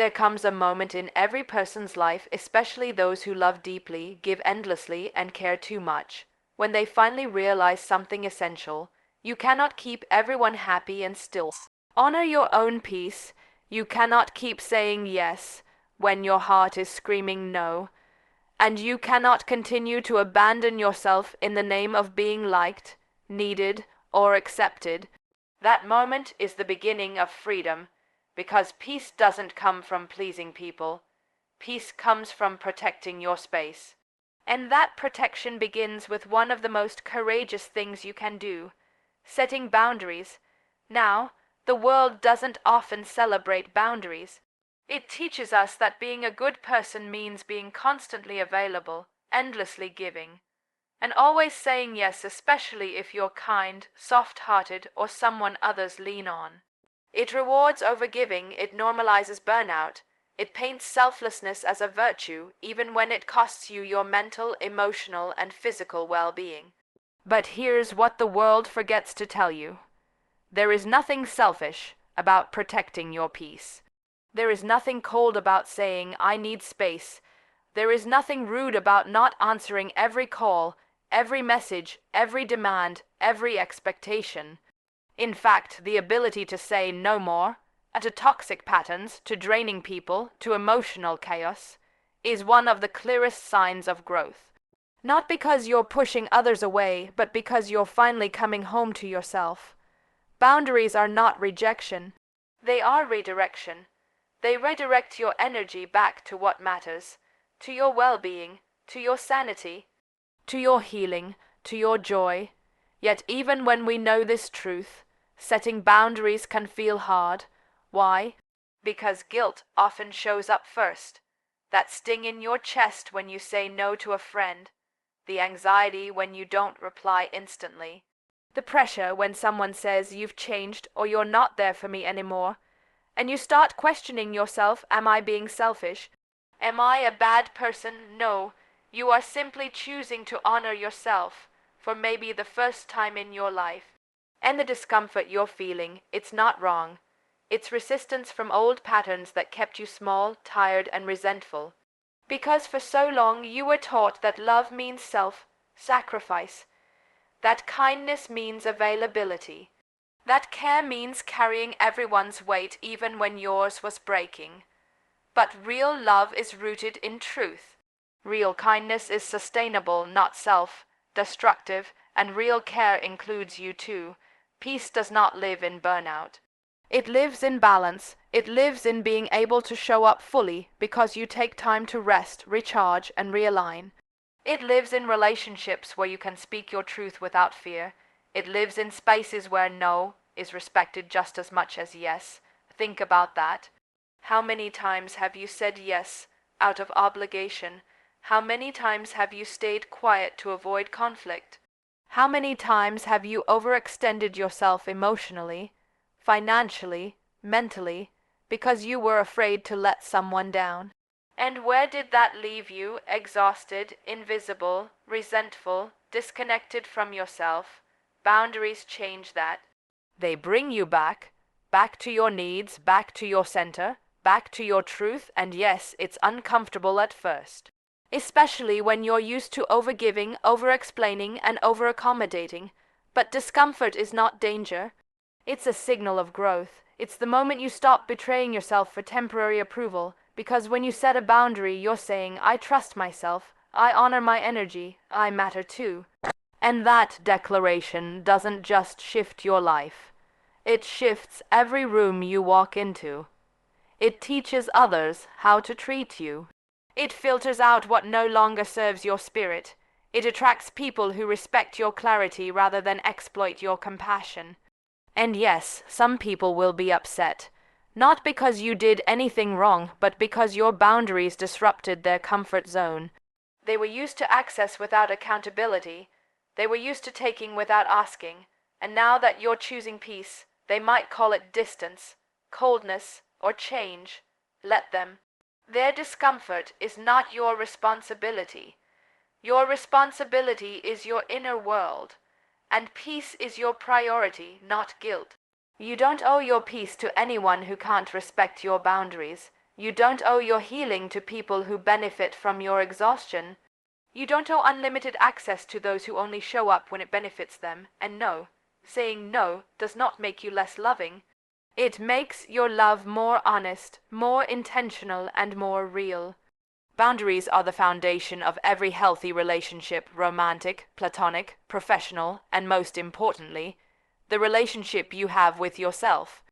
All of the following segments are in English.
There comes a moment in every person's life, especially those who love deeply, give endlessly, and care too much, when they finally realize something essential. You cannot keep everyone happy and still honor your own peace. You cannot keep saying yes when your heart is screaming no. And you cannot continue to abandon yourself in the name of being liked, needed, or accepted. That moment is the beginning of freedom, because peace doesn't come from pleasing people. Peace comes from protecting your space. And that protection begins with one of the most courageous things you can do: setting boundaries. Now, the world doesn't often celebrate boundaries. It teaches us that being a good person means being constantly available, endlessly giving, and always saying yes, especially if you're kind, soft-hearted, or someone others lean on. It rewards overgiving, it normalizes burnout, it paints selflessness as a virtue, even when it costs you your mental, emotional, and physical well-being. But here's what the world forgets to tell you. There is nothing selfish about protecting your peace. There is nothing cold about saying, "I need space." There is nothing rude about not answering every call, every message, every demand, every expectation. In fact, the ability to say no more, to toxic patterns, to draining people, to emotional chaos, is one of the clearest signs of growth. Not because you're pushing others away, but because you're finally coming home to yourself. Boundaries are not rejection. They are redirection. They redirect your energy back to what matters, to your well-being, to your sanity, to your healing, to your joy. Yet even when we know this truth, setting boundaries can feel hard. Why? Because guilt often shows up first. That sting in your chest when you say no to a friend, the anxiety when you don't reply instantly, the pressure when someone says you've changed or you're not there for me anymore, and you start questioning yourself, am I being selfish? Am I a bad person? No, you are simply choosing to honor yourself for maybe the first time in your life. And the discomfort you're feeling, it's not wrong. It's resistance from old patterns that kept you small, tired, and resentful. Because for so long you were taught that love means self-sacrifice, that kindness means availability, that care means carrying everyone's weight even when yours was breaking. But real love is rooted in truth. Real kindness is sustainable, not self-destructive, and real care includes you too. Peace does not live in burnout. It lives in balance. It lives in being able to show up fully because you take time to rest, recharge, and realign. It lives in relationships where you can speak your truth without fear. It lives in spaces where no is respected just as much as yes. Think about that. How many times have you said yes out of obligation? How many times have you stayed quiet to avoid conflict? How many times have you overextended yourself emotionally, financially, mentally, because you were afraid to let someone down? And where did that leave you? Exhausted, invisible, resentful, disconnected from yourself. Boundaries change that. They bring you back to your needs, back to your center, back to your truth, and yes, it's uncomfortable at first. Especially when you're used to overgiving, over-explaining, and over-accommodating. But discomfort is not danger. It's a signal of growth. It's the moment you stop betraying yourself for temporary approval, because when you set a boundary, you're saying, I trust myself, I honor my energy, I matter too. And that declaration doesn't just shift your life. It shifts every room you walk into. It teaches others how to treat you. It filters out what no longer serves your spirit. It attracts people who respect your clarity rather than exploit your compassion. And yes, some people will be upset. Not because you did anything wrong, but because your boundaries disrupted their comfort zone. They were used to access without accountability. They were used to taking without asking. And now that you're choosing peace, they might call it distance, coldness, or change. Let them. Their discomfort is not your responsibility. Your responsibility is your inner world, and peace is your priority, not guilt. You don't owe your peace to anyone who can't respect your boundaries. You don't owe your healing to people who benefit from your exhaustion. You don't owe unlimited access to those who only show up when it benefits them. And no, saying no does not make you less loving. It makes your love more honest, more intentional, and more real. Boundaries are the foundation of every healthy relationship, romantic, platonic, professional, and most importantly, the relationship you have with yourself.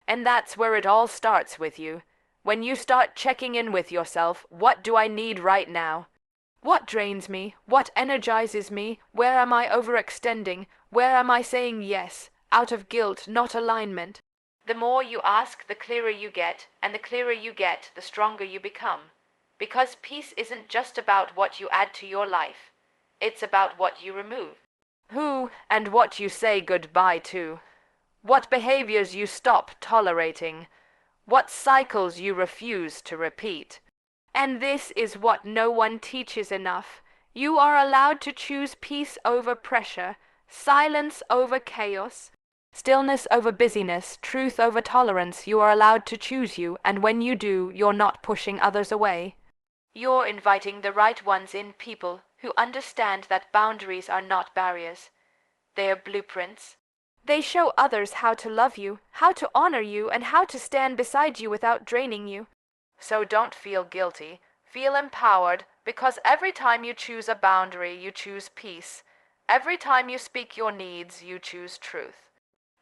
And that's where it all starts with you. When you start checking in with yourself, what do I need right now? What drains me? What energizes me? Where am I overextending? Where am I saying yes, out of guilt, not alignment? The more you ask, the clearer you get, and the clearer you get, the stronger you become. Because peace isn't just about what you add to your life. It's about what you remove. Who and what you say goodbye to. What behaviors you stop tolerating. What cycles you refuse to repeat. And this is what no one teaches enough. You are allowed to choose peace over pressure, silence over chaos, stillness over busyness, truth over tolerance. You are allowed to choose you, and when you do, you're not pushing others away. You're inviting the right ones in, people who understand that boundaries are not barriers. They are blueprints. They show others how to love you, how to honor you, and how to stand beside you without draining you. So don't feel guilty. Feel empowered, because every time you choose a boundary, you choose peace. Every time you speak your needs, you choose truth.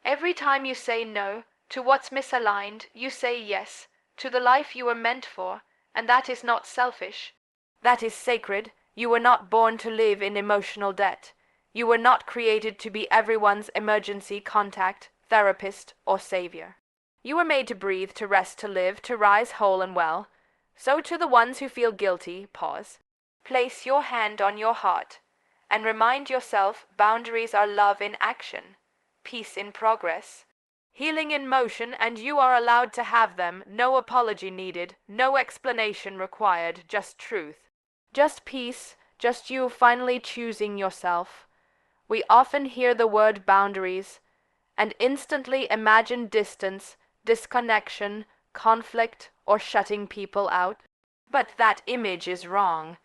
Every time you say no to what's misaligned, you say yes to the life you were meant for. And that is not selfish. That is sacred. You were not born to live in emotional debt. You were not created to be everyone's emergency contact, therapist, or savior. You were made to breathe, to rest, to live, to rise whole and well. So to the ones who feel guilty, pause. Place your hand on your heart and remind yourself boundaries are love in action, peace in progress, healing in motion, and you are allowed to have them. No apology needed, no explanation required, just truth. Just peace, just you finally choosing yourself. We often hear the word boundaries and instantly imagine distance, disconnection, conflict, or shutting people out. But that image is wrong.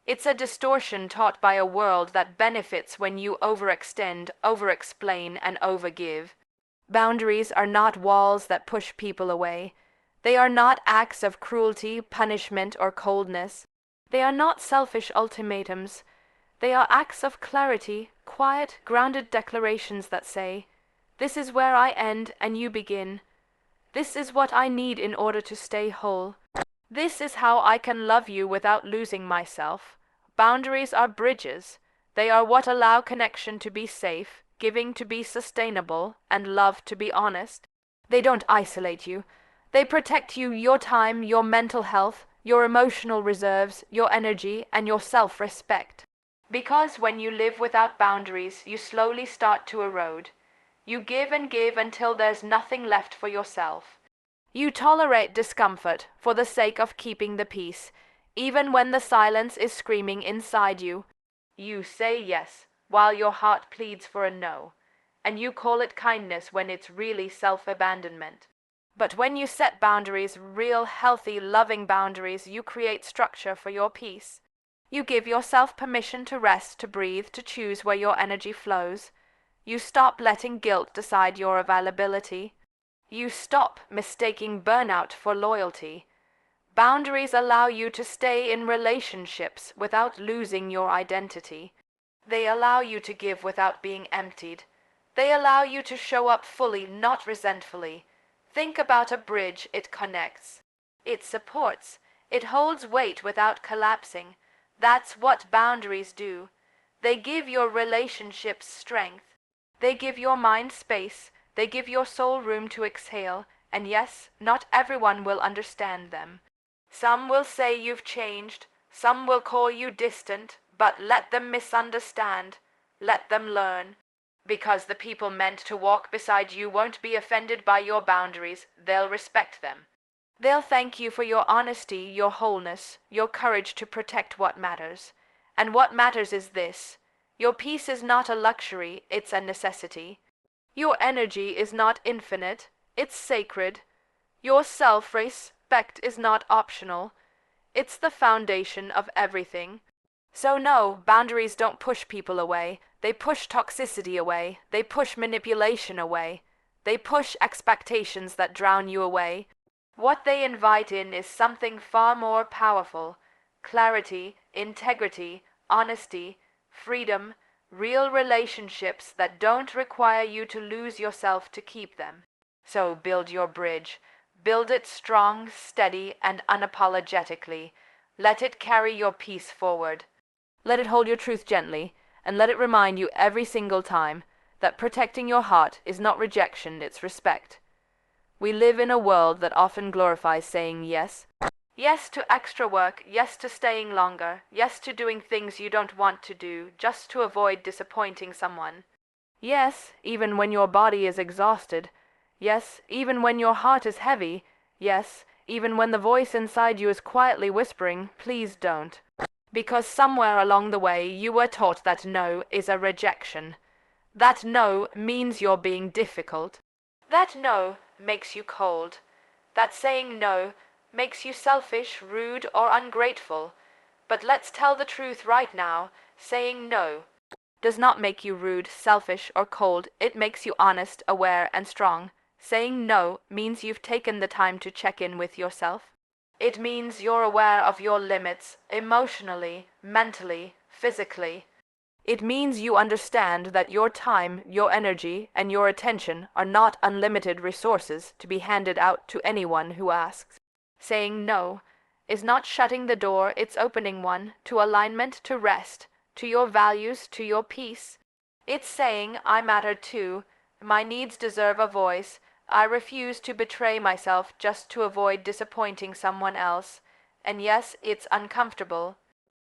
It's a distortion taught by a world that benefits when you overextend, overexplain, and overgive. Boundaries are not walls that push people away. They are not acts of cruelty, punishment, or coldness. They are not selfish ultimatums. They are acts of clarity, quiet, grounded declarations that say, "This is where I end and you begin. This is what I need in order to stay whole. This is how I can love you without losing myself." Boundaries are bridges. They are what allow connection to be safe, giving to be sustainable, and love to be honest. They don't isolate you. They protect you, your time, your mental health, your emotional reserves, your energy, and your self-respect. Because when you live without boundaries, you slowly start to erode. You give and give until there's nothing left for yourself. You tolerate discomfort for the sake of keeping the peace, even when the silence is screaming inside you. You say yes, while your heart pleads for a no, and you call it kindness when it's really self-abandonment. But when you set boundaries, real, healthy, loving boundaries, you create structure for your peace. You give yourself permission to rest, to breathe, to choose where your energy flows. You stop letting guilt decide your availability. You stop mistaking burnout for loyalty. Boundaries allow you to stay in relationships without losing your identity. They allow you to give without being emptied. They allow you to show up fully, not resentfully. Think about a bridge. It connects. It supports. It holds weight without collapsing. That's what boundaries do. They give your relationships strength. They give your mind space. They give your soul room to exhale. And yes, not everyone will understand them. Some will say you've changed. Some will call you distant. But let them misunderstand. Let them learn. Because the people meant to walk beside you won't be offended by your boundaries. They'll respect them. They'll thank you for your honesty, your wholeness, your courage to protect what matters. And what matters is this: your peace is not a luxury, it's a necessity. Your energy is not infinite, it's sacred. Your self-race, Self-respect is not optional. It's the foundation of everything. So no, boundaries don't push people away. They push toxicity away. They push manipulation away. They push expectations that drown you away. What they invite in is something far more powerful: clarity, integrity, honesty, freedom, real relationships that don't require you to lose yourself to keep them. So build your bridge. Build it strong, steady, and unapologetically. Let it carry your peace forward. Let it hold your truth gently, and let it remind you every single time that protecting your heart is not rejection, it's respect. We live in a world that often glorifies saying yes. Yes to extra work, yes to staying longer, yes to doing things you don't want to do, just to avoid disappointing someone. Yes, even when your body is exhausted. Yes, even when your heart is heavy. Yes, even when the voice inside you is quietly whispering, please don't. Because somewhere along the way you were taught that no is a rejection. That no means you're being difficult. That no makes you cold. That saying no makes you selfish, rude, or ungrateful. But let's tell the truth right now. Saying no does not make you rude, selfish, or cold. It makes you honest, aware, and strong. Saying no means you've taken the time to check in with yourself. It means you're aware of your limits, emotionally, mentally, physically. It means you understand that your time, your energy, and your attention are not unlimited resources to be handed out to anyone who asks. Saying no is not shutting the door, it's opening one to alignment, to rest, to your values, to your peace. It's saying, I matter too, my needs deserve a voice, I refuse to betray myself just to avoid disappointing someone else. And yes, it's uncomfortable.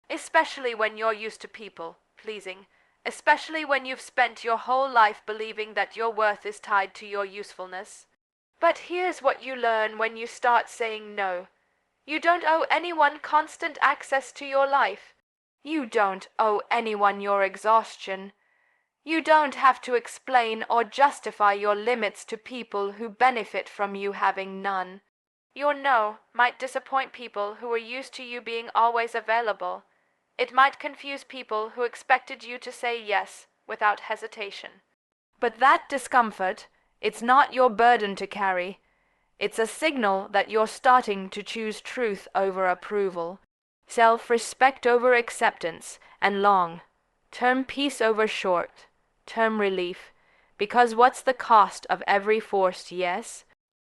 Especially when you're used to people pleasing. Especially when you've spent your whole life believing that your worth is tied to your usefulness. But here's what you learn when you start saying no. You don't owe anyone constant access to your life. You don't owe anyone your exhaustion. You don't have to explain or justify your limits to people who benefit from you having none. Your no might disappoint people who are used to you being always available. It might confuse people who expected you to say yes without hesitation. But that discomfort, it's not your burden to carry. It's a signal that you're starting to choose truth over approval, self-respect over acceptance, and long-term peace over short-term relief. Because what's the cost of every forced yes?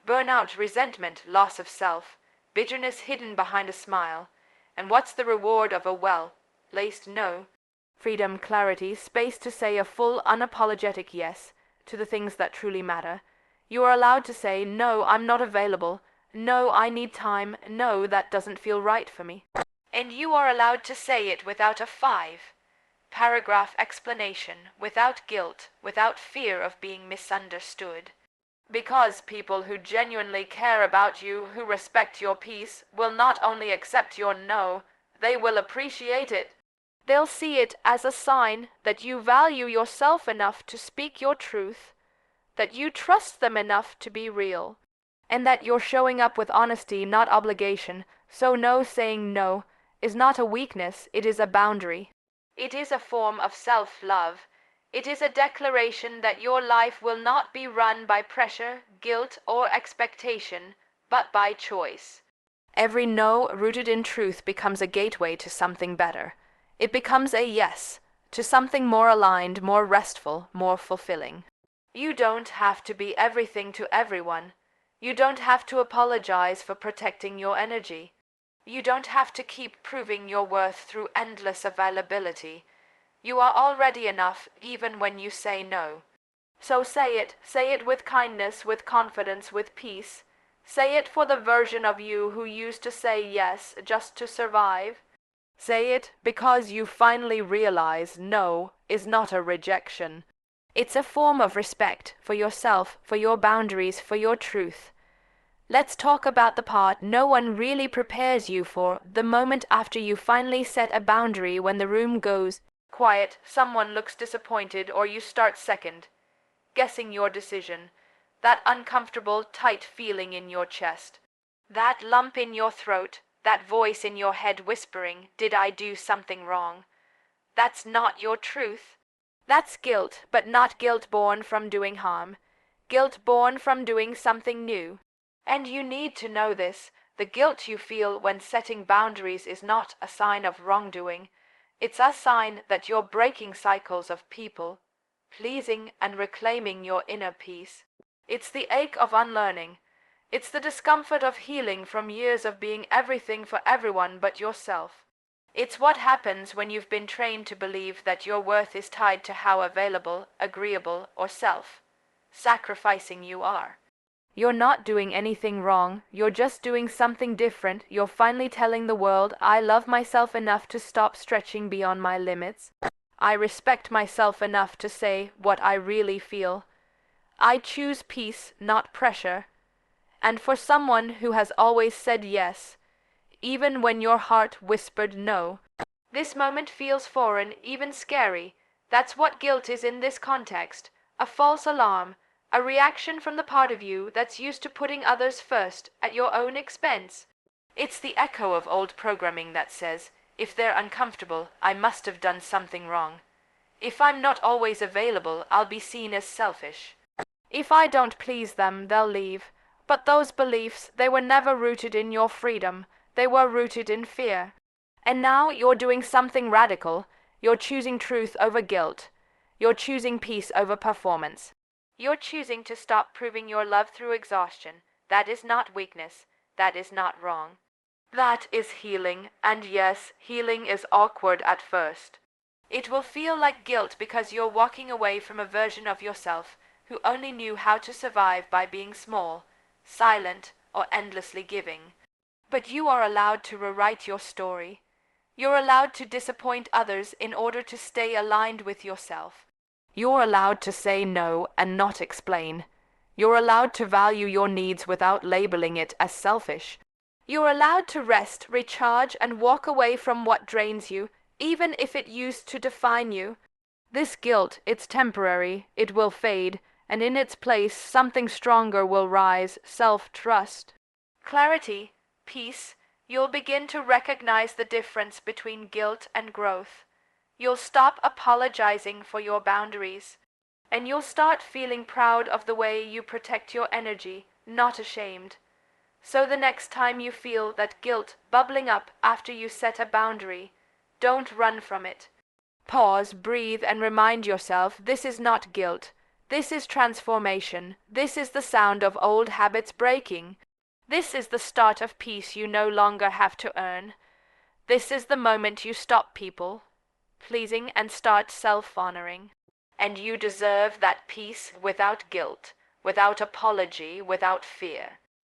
Burnout, resentment, loss of self, bitterness hidden behind a smile. And what's the reward of a well-laced no? Freedom, clarity, space to say a full, unapologetic yes to the things that truly matter. You are allowed to say, no, I'm not available. No, I need time. No, that doesn't feel right for me. And you are allowed to say it without a 5-paragraph explanation, without guilt, without fear of being misunderstood. Because people who genuinely care about you, who respect your peace, will not only accept your no, they will appreciate it. They'll see it as a sign that you value yourself enough to speak your truth, that you trust them enough to be real, and that you're showing up with honesty, not obligation. So no, saying no is not a weakness, it is a boundary. It is a form of self-love. It is a declaration that your life will not be run by pressure, guilt, or expectation, but by choice. Every no rooted in truth becomes a gateway to something better. It becomes a yes to something more aligned, more restful, more fulfilling. You don't have to be everything to everyone. You don't have to apologize for protecting your energy. You don't have to keep proving your worth through endless availability. You are already enough even when you say no. So say it with kindness, with confidence, with peace. Say it for the version of you who used to say yes just to survive. Say it because you finally realize no is not a rejection. It's a form of respect for yourself, for your boundaries, for your truth. Let's talk about the part no one really prepares you for, the moment after you finally set a boundary, when the room goes quiet, someone looks disappointed, or you start guessing your decision. That uncomfortable, tight feeling in your chest. That lump in your throat, that voice in your head whispering, "Did I do something wrong?" That's not your truth. That's guilt, but not guilt born from doing harm. Guilt born from doing something new. And you need to know this. The guilt you feel when setting boundaries is not a sign of wrongdoing. It's a sign that you're breaking cycles of people, pleasing and reclaiming your inner peace. It's the ache of unlearning. It's the discomfort of healing from years of being everything for everyone but yourself. It's what happens when you've been trained to believe that your worth is tied to how available, agreeable, or self-sacrificing you are. You're not doing anything wrong, you're just doing something different. You're finally telling the world, "I love myself enough to stop stretching beyond my limits. I respect myself enough to say what I really feel. I choose peace, not pressure." And for someone who has always said yes, even when your heart whispered no, this moment feels foreign, even scary. That's what guilt is in this context. A false alarm, a reaction from the part of you that's used to putting others first at your own expense. It's the echo of old programming that says, if they're uncomfortable, I must have done something wrong. If I'm not always available, I'll be seen as selfish. If I don't please them, they'll leave. But those beliefs, they were never rooted in your freedom. They were rooted in fear. And now you're doing something radical. You're choosing truth over guilt. You're choosing peace over performance. You're choosing to stop proving your love through exhaustion. That is not weakness. That is not wrong. That is healing. And yes, healing is awkward at first. It will feel like guilt because you're walking away from a version of yourself who only knew how to survive by being small, silent, or endlessly giving. But you are allowed to rewrite your story. You're allowed to disappoint others in order to stay aligned with yourself. You're allowed to say no and not explain. You're allowed to value your needs without labeling it as selfish. You're allowed to rest, recharge, and walk away from what drains you, even if it used to define you. This guilt, it's temporary, it will fade, and in its place something stronger will rise, self-trust. Clarity, peace. You'll begin to recognize the difference between guilt and growth. You'll stop apologizing for your boundaries, and you'll start feeling proud of the way you protect your energy, not ashamed. So the next time you feel that guilt bubbling up after you set a boundary, don't run from it. Pause, breathe, and remind yourself this is not guilt. This is transformation. This is the sound of old habits breaking. This is the start of peace you no longer have to earn. This is the moment you stop people pleasing and start self-honoring. And you deserve that peace without guilt, without apology, without fear.